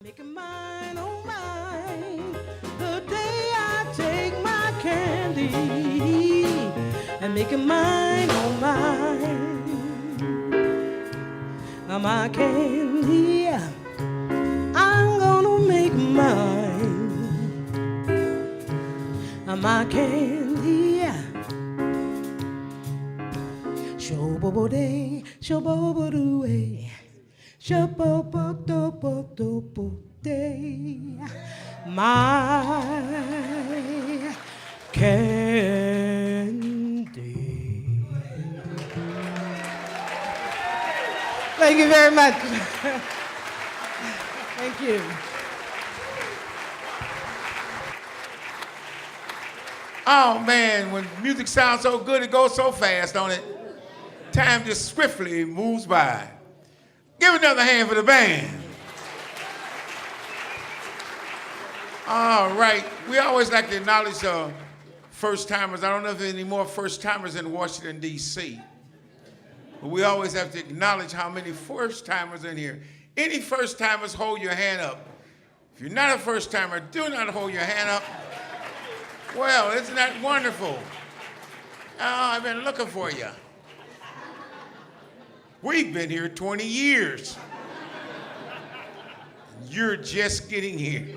Make it mine, oh mine, the day I take my candy and make it mine, oh mine. Now my candy, I'm gonna make mine. Now my candy, show-bo-bo-day, show-bo-bo-do-way. Day, my candy. Thank you very much. Thank you. Oh man, when music sounds so good, it goes so fast, don't it? Time just swiftly moves by. Give another hand for the band. All right, we always like to acknowledge first-timers. I don't know if there are any more first-timers in Washington, D.C., but we always have to acknowledge how many first-timers in here. Any first-timers, hold your hand up. If you're not a first-timer, do not hold your hand up. Well, isn't that wonderful? Oh, I've been looking for you. We've been here 20 years. You're just getting here.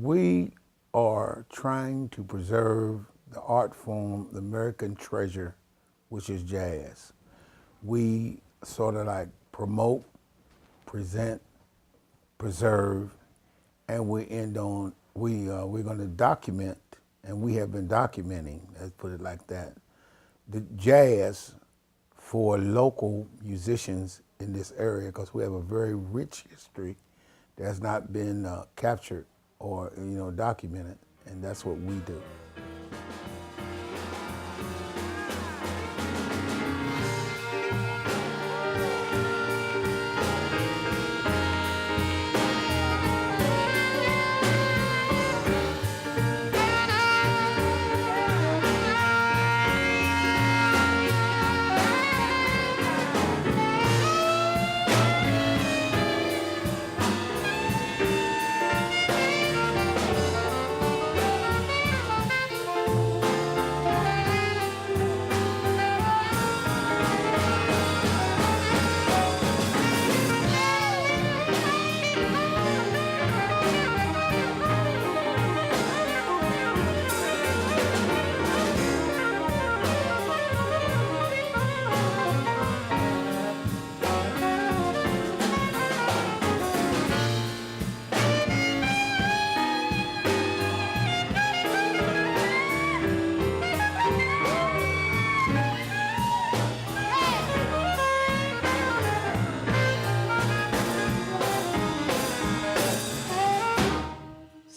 We are trying to preserve the art form, the American treasure, which is jazz. We sort of like promote, present, preserve, and we end on, we're going to document, and we have been documenting, let's put it like that, the jazz for local musicians in this area, because we have a very rich history that has not been captured or documented, and that's what we do.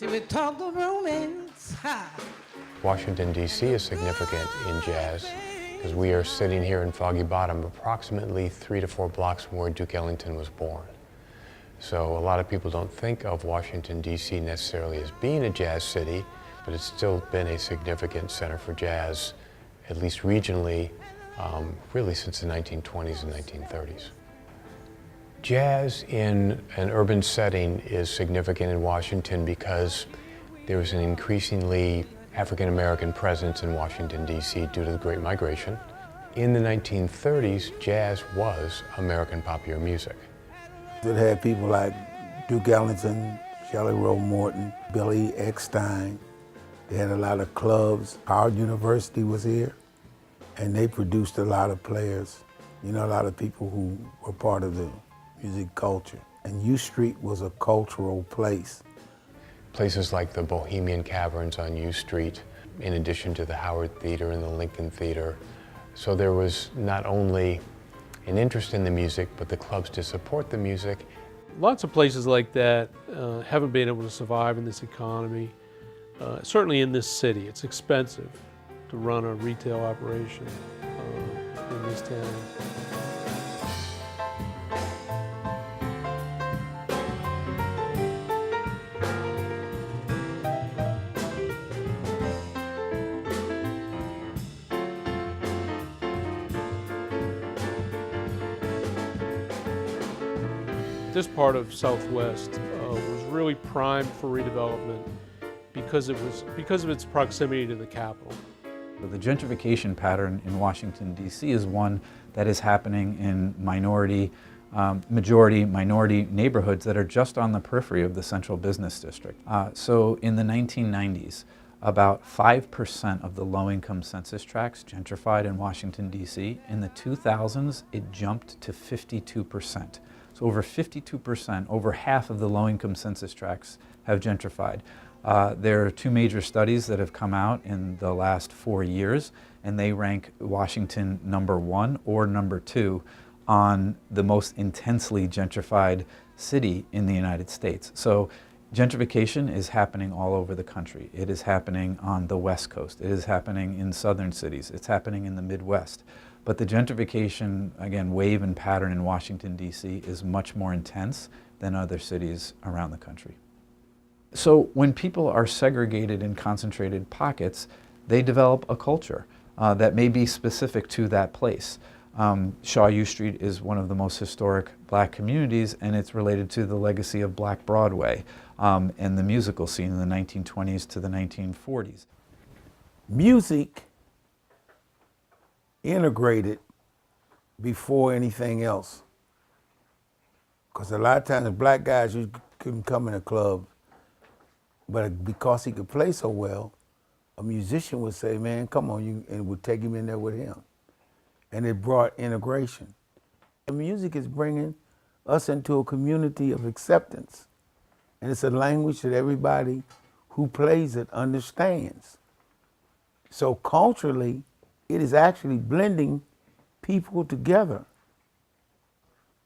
We talk of romance. Ha. Washington, D.C. is significant in jazz because we are sitting here in Foggy Bottom, approximately 3 to 4 blocks from where Duke Ellington was born. So a lot of people don't think of Washington, D.C. necessarily as being a jazz city, but it's still been a significant center for jazz, at least regionally, really since the 1920s and 1930s. Jazz in an urban setting is significant in Washington because there was an increasingly African-American presence in Washington, D.C. due to the Great Migration. In the 1930s, jazz was American popular music. It had people like Duke Ellington, Shelley Roll Morton, Billy Eckstine. They had a lot of clubs. Howard University was here, and they produced a lot of players, a lot of people who were part of the music culture. And U Street was a cultural place. Places like the Bohemian Caverns on U Street, in addition to the Howard Theater and the Lincoln Theater. So there was not only an interest in the music, but the clubs to support the music. Lots of places like that haven't been able to survive in this economy. Certainly in this city, it's expensive to run a retail operation in this town. this part of Southwest was really primed for redevelopment because of its proximity to the capital. The gentrification pattern in Washington, D.C. is one that is happening in majority minority neighborhoods that are just on the periphery of the central business district. So in the 1990s, about 5% of the low-income census tracts gentrified in Washington, D.C. In the 2000s, it jumped to 52%. So over 52%, over half of the low-income census tracts have gentrified. There are two major studies that have come out in the last 4 years, and they rank Washington number 1 or number 2 on the most intensely gentrified city in the United States. So gentrification is happening all over the country. It is happening on the West Coast. It is happening in southern cities. It's happening in the Midwest. But the gentrification, again, wave and pattern in Washington, D.C. is much more intense than other cities around the country. So when people are segregated in concentrated pockets, they develop a culture that may be specific to that place. Shaw U Street is one of the most historic black communities, and it's related to the legacy of Black Broadway and the musical scene in the 1920s to the 1940s. Music integrated before anything else. Because a lot of times black guys, you couldn't come in a club, but because he could play so well, a musician would say, man, come on, and would take him in there with him. And it brought integration. And music is bringing us into a community of acceptance. And it's a language that everybody who plays it understands. So culturally, it is actually blending people together,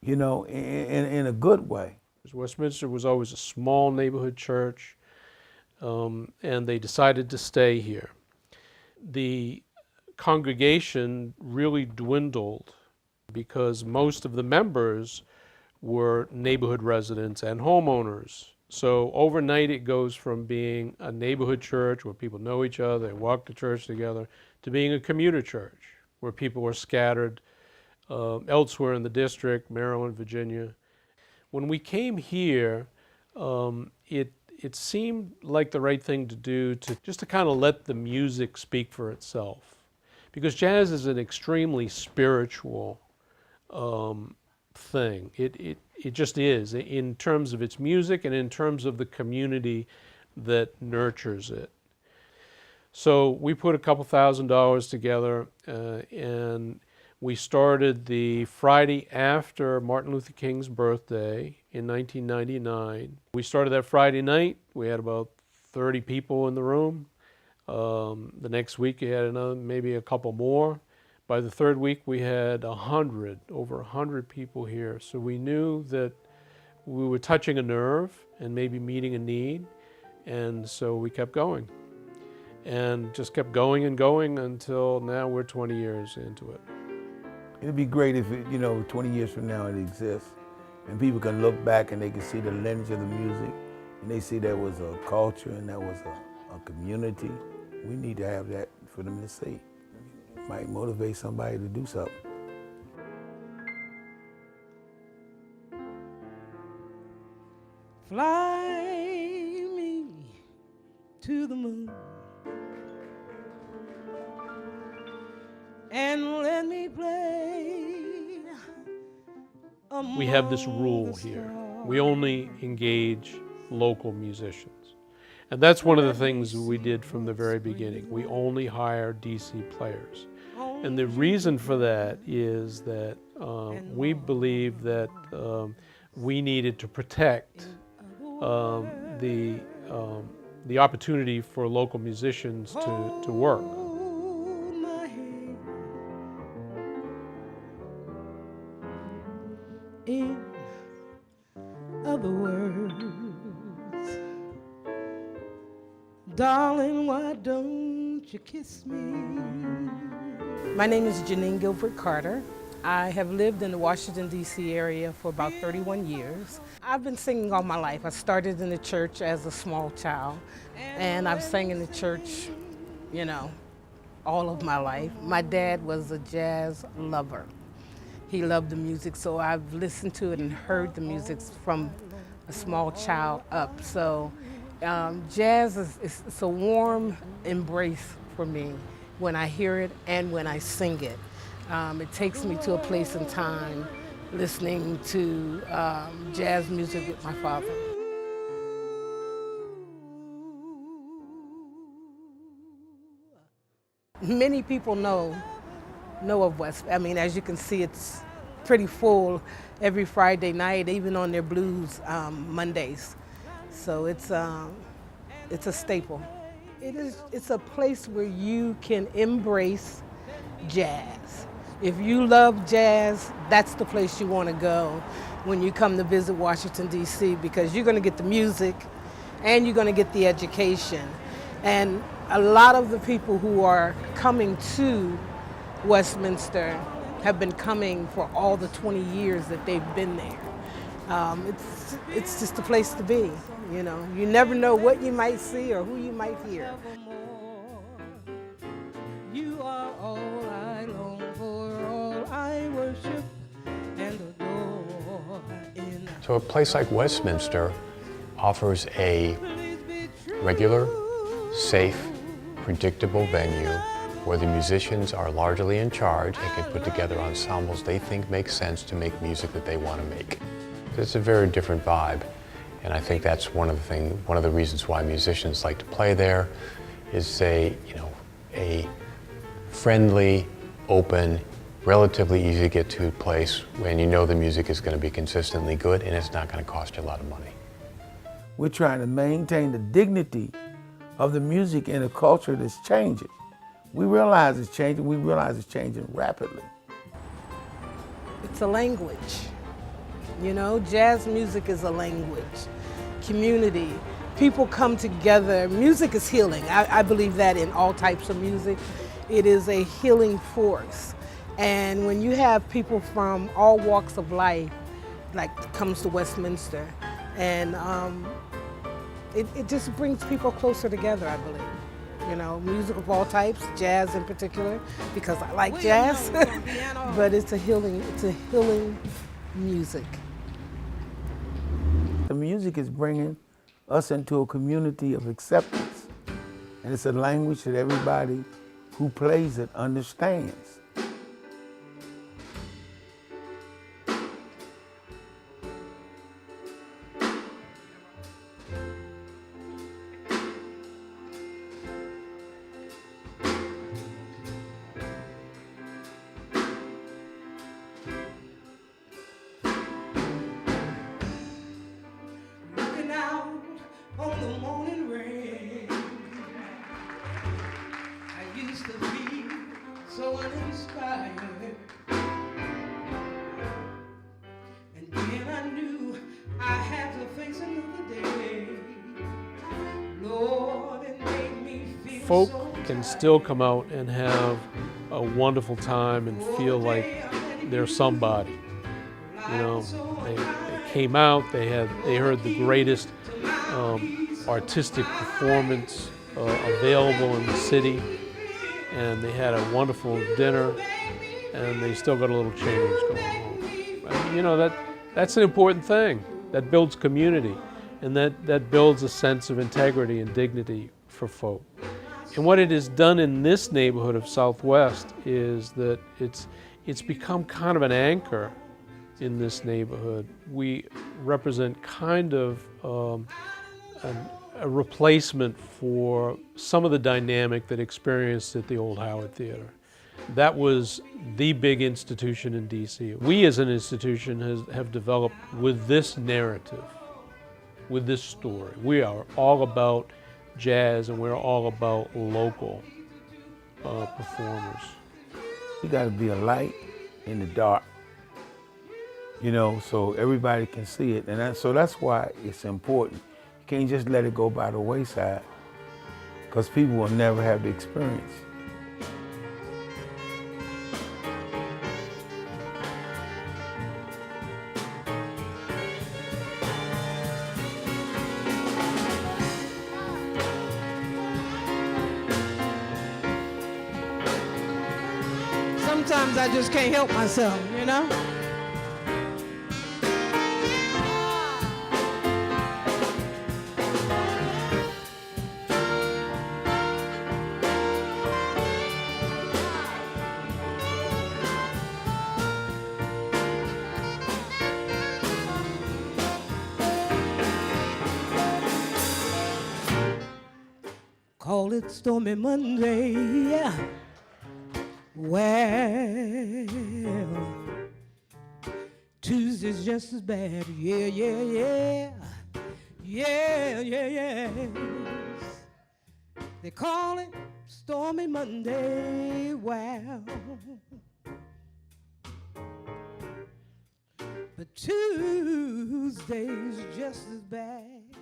you know, in a good way. Westminster was always a small neighborhood church, and they decided to stay here. The congregation really dwindled because most of the members were neighborhood residents and homeowners. So overnight it goes from being a neighborhood church where people know each other, they walk to church together, to being a commuter church where people are scattered elsewhere in the district, Maryland, Virginia. When we came here, it seemed like the right thing to do just to kind of let the music speak for itself. Because jazz is an extremely spiritual thing. It just is, in terms of its music and in terms of the community that nurtures it. So we put a couple $1,000s together and we started the Friday after Martin Luther King's birthday in 1999. We started that Friday night. We had about 30 people in the room. The next week we had maybe a couple more. By the third week we had over 100 people here. So we knew that we were touching a nerve and maybe meeting a need. And so we kept going. And just kept going and going until now we're 20 years into it. It'd be great if, 20 years from now it exists and people can look back and they can see the lineage of the music and they see there was a culture and there was a community. We need to have that for them to see. It might motivate somebody to do something. Fly me to the moon and let me play. We have this rule here. We only engage local musicians. And that's one of the things we did from the very beginning. We only hire DC players. And the reason for that is that we believe that we needed to protect the opportunity for local musicians to work. In other words, darling, why don't you kiss me? My name is Janine Gilbert Carter. I have lived in the Washington, D.C. area for about 31 years. I've been singing all my life. I started in the church as a small child, and I've sang in the church, all of my life. My dad was a jazz lover. He loved the music, so I've listened to it and heard the music from a small child up. So jazz is it's a warm embrace for me when I hear it and when I sing it. It takes me to a place in time listening to jazz music with my father. Many people know of West. I mean, as you can see, it's pretty full every Friday night, even on their blues Mondays. So it's a staple. It's a place where you can embrace jazz. If you love jazz, that's the place you want to go when you come to visit Washington, D.C., because you're going to get the music and you're going to get the education. And a lot of the people who are coming to Westminster have been coming for all the 20 years that they've been there. It's just a place to be, you know. You never know what you might see or who you might hear. You are all I long for, all I worship and adore. So a place like Westminster offers a regular, safe, predictable venue where the musicians are largely in charge and can put together ensembles they think make sense to make music that they want to make. It's a very different vibe, and I think that's one of the reasons why musicians like to play there is a friendly, open, relatively easy to get to place when you know the music is going to be consistently good and it's not going to cost you a lot of money. We're trying to maintain the dignity of the music in a culture that's changing. We realize it's changing, we realize it's changing rapidly. It's a language. You know, jazz music is a language. Community, people come together. Music is healing. I believe that in all types of music. It is a healing force. And when you have people from all walks of life, like comes to Westminster, and it just brings people closer together, I believe. You know, music of all types, jazz in particular, because I like jazz, but it's a healing music. The music is bringing us into a community of acceptance, and it's a language that everybody who plays it understands. On the morning rain, I used to be so uninspired, and then I knew I had to face another day. Lord, it made me feel Folk so can tired. still come out and have a wonderful time and feel like they're somebody. You know, they came out, they heard the greatest artistic performance available in the city, and they had a wonderful dinner, and they still got a little change going on. I mean, you know, that's an important thing. That builds community, and that builds a sense of integrity and dignity for folk. And what it has done in this neighborhood of Southwest is that it's become kind of an anchor in this neighborhood. We represent kind of a replacement for some of the dynamic that experienced at the old Howard Theater. That was the big institution in DC. We as an institution have developed with this narrative, with this story. We are all about jazz and we're all about local performers. You gotta be a light in the dark, you know, so everybody can see it. And so that's why it's important. You can't just let it go by the wayside, because people will never have the experience. sometimes I just can't help myself, you know? Call it stormy Monday, yeah. Well, Tuesday's just as bad, yeah, yeah, yeah. Yeah, yeah, yes. They call it stormy Monday, well. But Tuesday's just as bad.